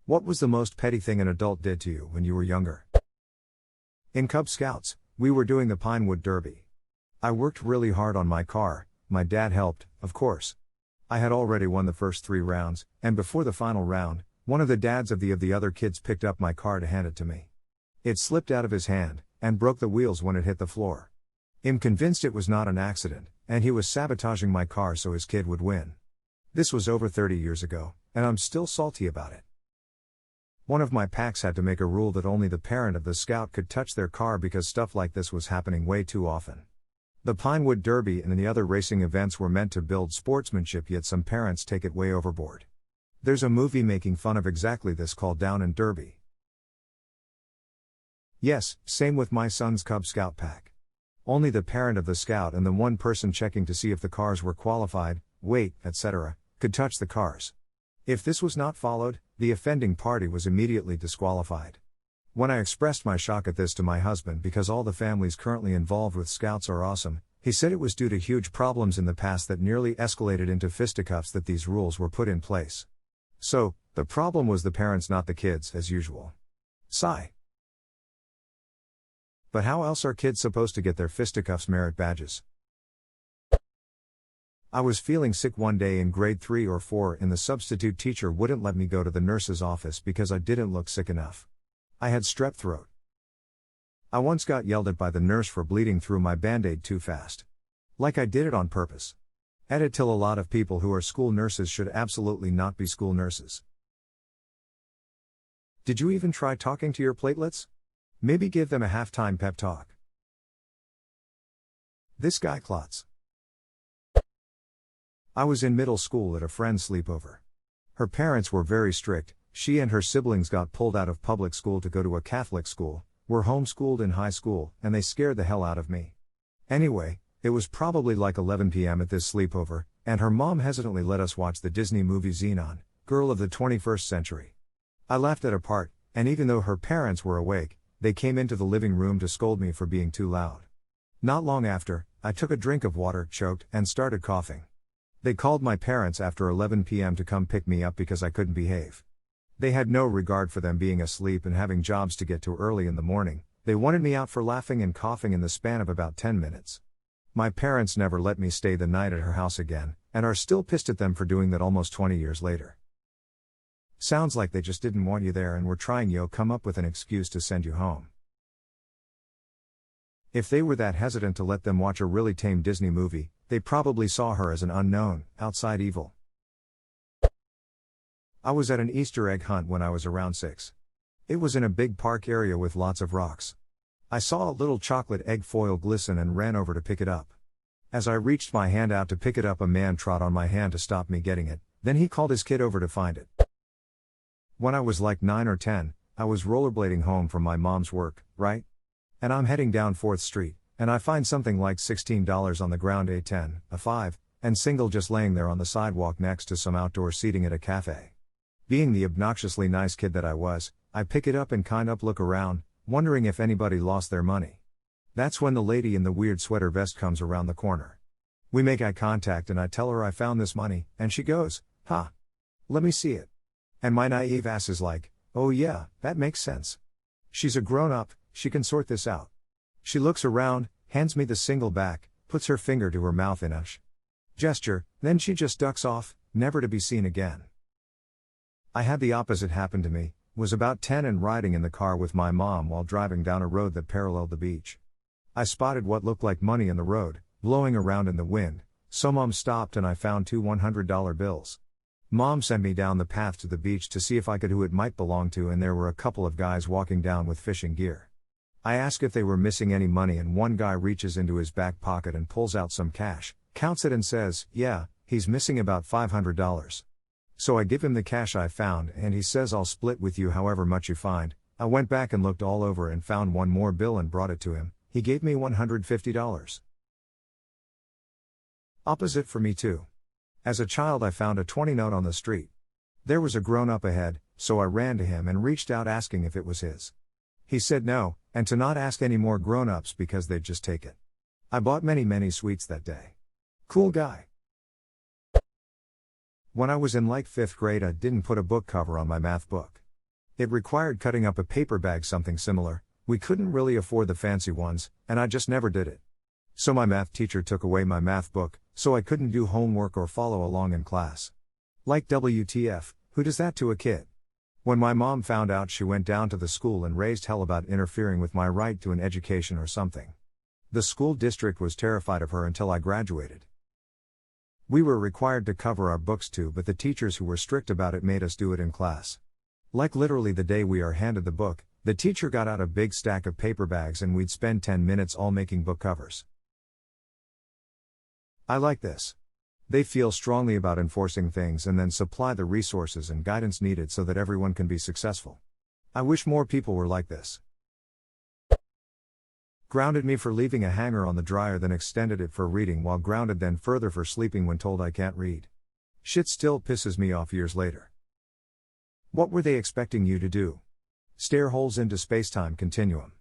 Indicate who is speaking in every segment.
Speaker 1: What was the most petty thing an adult did to you when you were younger? In Cub Scouts, we were doing the Pinewood Derby. I worked really hard on my car, my dad helped, of course. I had already won the first 3 rounds, and before the final round, one of the dads of the other kids picked up my car to hand it to me. It slipped out of his hand, and broke the wheels when it hit the floor. I'm convinced it was not an accident, and he was sabotaging my car so his kid would win. This was over 30 years ago, and I'm still salty about it. One of my packs had to make a rule that only the parent of the scout could touch their car because stuff like this was happening way too often. The Pinewood Derby and the other racing events were meant to build sportsmanship, yet some parents take it way overboard. There's a movie making fun of exactly this called Down and Derby. Yes, same with my son's Cub Scout pack. Only the parent of the scout and the one person checking to see if the cars were qualified, weight, etc., could touch the cars. If this was not followed, the offending party was immediately disqualified. When I expressed my shock at this to my husband because all the families currently involved with scouts are awesome, he said it was due to huge problems in the past that nearly escalated into fisticuffs that these rules were put in place. So, the problem was the parents, not the kids, as usual. Sigh. But how else are kids supposed to get their fisticuffs merit badges? I was feeling sick one day in grade 3 or 4 and the substitute teacher wouldn't let me go to the nurse's office because I didn't look sick enough. I had strep throat. I once got yelled at by the nurse for bleeding through my Band-Aid too fast. Like I did it on purpose. Edit till a lot of people who are school nurses should absolutely not be school nurses. Did you even try talking to your platelets? Maybe give them a halftime pep talk. This guy clots. I was in middle school at a friend's sleepover. Her parents were very strict. She and her siblings got pulled out of public school to go to a Catholic school, were homeschooled in high school, and they scared the hell out of me. Anyway, it was probably like 11 p.m. at this sleepover, and her mom hesitantly let us watch the Disney movie Xenon, Girl of the 21st Century. I laughed at a part, and even though her parents were awake, they came into the living room to scold me for being too loud. Not long after, I took a drink of water, choked, and started coughing. They called my parents after 11 p.m. to come pick me up because I couldn't behave. They had no regard for them being asleep and having jobs to get to early in the morning. They wanted me out for laughing and coughing in the span of about 10 minutes. My parents never let me stay the night at her house again, and are still pissed at them for doing that almost 20 years later. Sounds like they just didn't want you there and were trying to come up with an excuse to send you home. If they were that hesitant to let them watch a really tame Disney movie, they probably saw her as an unknown, outside evil. I was at an Easter egg hunt when I was around 6. It was in a big park area with lots of rocks. I saw a little chocolate egg foil glisten and ran over to pick it up. As I reached my hand out to pick it up, a man trod on my hand to stop me getting it, then he called his kid over to find it. When I was like 9 or 10, I was rollerblading home from my mom's work, right? And I'm heading down 4th Street, and I find something like $16 on the ground, a 10, a 5, and single just laying there on the sidewalk next to some outdoor seating at a cafe. Being the obnoxiously nice kid that I was, I pick it up and kind of look around, wondering if anybody lost their money. That's when the lady in the weird sweater vest comes around the corner. We make eye contact and I tell her I found this money, and she goes, "Huh. Let me see it." And my naive ass is like, "Oh yeah, that makes sense. She's a grown-up, she can sort this out." She looks around, hands me the single back, puts her finger to her mouth in a gesture, then she just ducks off, never to be seen again. I had the opposite happen to me, was about 10 and riding in the car with my mom while driving down a road that paralleled the beach. I spotted what looked like money in the road, blowing around in the wind, so Mom stopped and I found 2 $100 bills. Mom sent me down the path to the beach to see if I could who it might belong to, and there were a couple of guys walking down with fishing gear. I asked if they were missing any money, and one guy reaches into his back pocket and pulls out some cash, counts it and says, "Yeah, he's missing about $500. So I give him the cash I found and he says, "I'll split with you however much you find." I went back and looked all over and found one more bill and brought it to him. He gave me $150. Opposite for me too. As a child I found a 20 note on the street. There was a grown-up ahead, so I ran to him and reached out asking if it was his. He said no, and to not ask any more grown-ups because they'd just take it. I bought many sweets that day. Cool guy. When I was in like 5th grade I didn't put a book cover on my math book. It required cutting up a paper bag, something similar. We couldn't really afford the fancy ones, and I just never did it. So my math teacher took away my math book, so I couldn't do homework or follow along in class. Like WTF, who does that to a kid? When my mom found out, she went down to the school and raised hell about interfering with my right to an education or something. The school district was terrified of her until I graduated. We were required to cover our books too, but the teachers who were strict about it made us do it in class. Like literally the day we are handed the book, the teacher got out a big stack of paper bags and we'd spend 10 minutes all making book covers. I like this. They feel strongly about enforcing things and then supply the resources and guidance needed so that everyone can be successful. I wish more people were like this. Grounded me for leaving a hanger on the dryer, then extended it for reading while grounded, then further for sleeping when told I can't read. Shit still pisses me off years later. What were they expecting you to do? Stare holes into space-time continuum.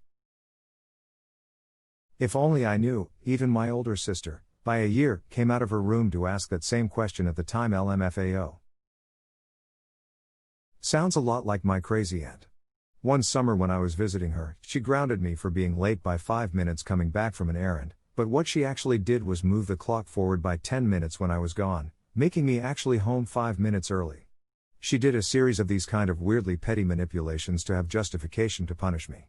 Speaker 1: If only I knew. Even my older sister, by a year, came out of her room to ask that same question at the time. LMFAO. Sounds a lot like my crazy aunt. One summer when I was visiting her, she grounded me for being late by 5 minutes coming back from an errand, but what she actually did was move the clock forward by 10 minutes when I was gone, making me actually home 5 minutes early. She did a series of these kind of weirdly petty manipulations to have justification to punish me.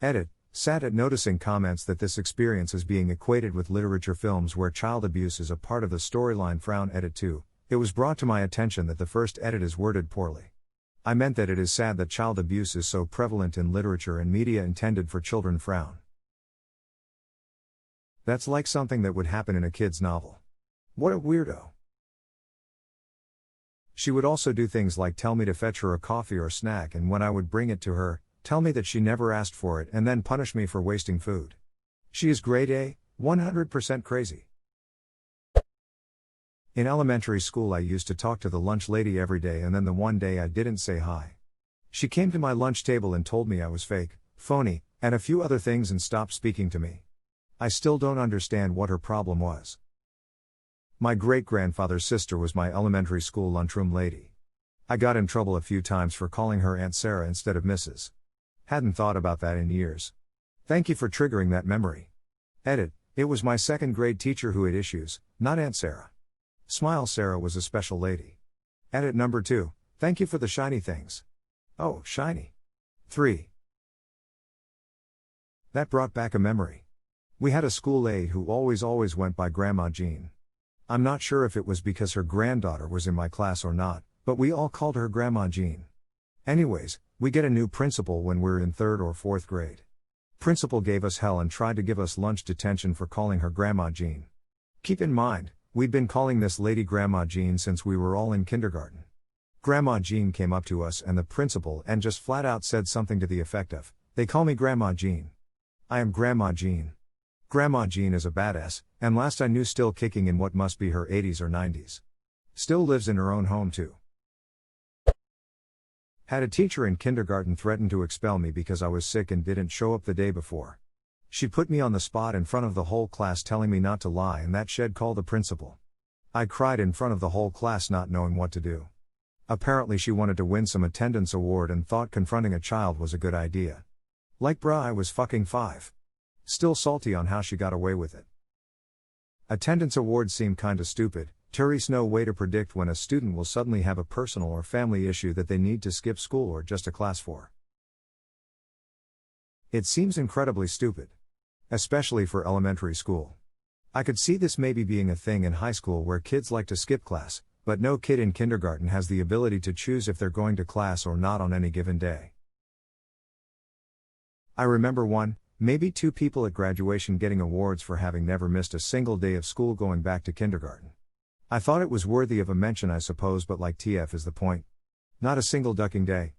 Speaker 1: Edit. Sad at noticing comments that this experience is being equated with literature films where child abuse is a part of the storyline. Frown. Edit 2. It was brought to my attention that the first edit is worded poorly. I meant that it is sad that child abuse is so prevalent in literature and media intended for children. Frown. That's like something that would happen in a kid's novel. What a weirdo. She would also do things like tell me to fetch her a coffee or snack, and when I would bring it to her, tell me that she never asked for it and then punish me for wasting food. She is grade A, 100% crazy. In elementary school I used to talk to the lunch lady every day, and then the one day I didn't say hi. She came to my lunch table and told me I was fake, phony, and a few other things and stopped speaking to me. I still don't understand what her problem was. My great-grandfather's sister was my elementary school lunchroom lady. I got in trouble a few times for calling her Aunt Sarah instead of Mrs. Hadn't thought about that in years. Thank you for triggering that memory. Edit. It was my second grade teacher who had issues, not Aunt Sarah. Smile. Sarah was a special lady. Edit number 2. Thank you for the shiny things. Oh, shiny. 3. That brought back a memory. We had a school aide who always went by Grandma Jean. I'm not sure if it was because her granddaughter was in my class or not, but we all called her Grandma Jean. Anyways, we get a new principal when we're in 3rd or 4th grade. Principal gave us hell and tried to give us lunch detention for calling her Grandma Jean. Keep in mind, we'd been calling this lady Grandma Jean since we were all in kindergarten. Grandma Jean came up to us and the principal and just flat out said something to the effect of, "They call me Grandma Jean. I am Grandma Jean." Grandma Jean is a badass, and last I knew still kicking in what must be her 80s or 90s. Still lives in her own home too. Had a teacher in kindergarten threaten to expel me because I was sick and didn't show up the day before. She put me on the spot in front of the whole class telling me not to lie, and that she'd call the principal. I cried in front of the whole class not knowing what to do. Apparently she wanted to win some attendance award and thought confronting a child was a good idea. Like bruh, I was fucking 5. Still salty on how she got away with it. Attendance awards seem kinda stupid. There's no way to predict when a student will suddenly have a personal or family issue that they need to skip school or just a class for. It seems incredibly stupid. Especially for elementary school. I could see this maybe being a thing in high school where kids like to skip class, but no kid in kindergarten has the ability to choose if they're going to class or not on any given day. I remember 1, maybe 2 people at graduation getting awards for having never missed a single day of school going back to kindergarten. I thought it was worthy of a mention, I suppose, but like TF is the point. Not a single ducking day.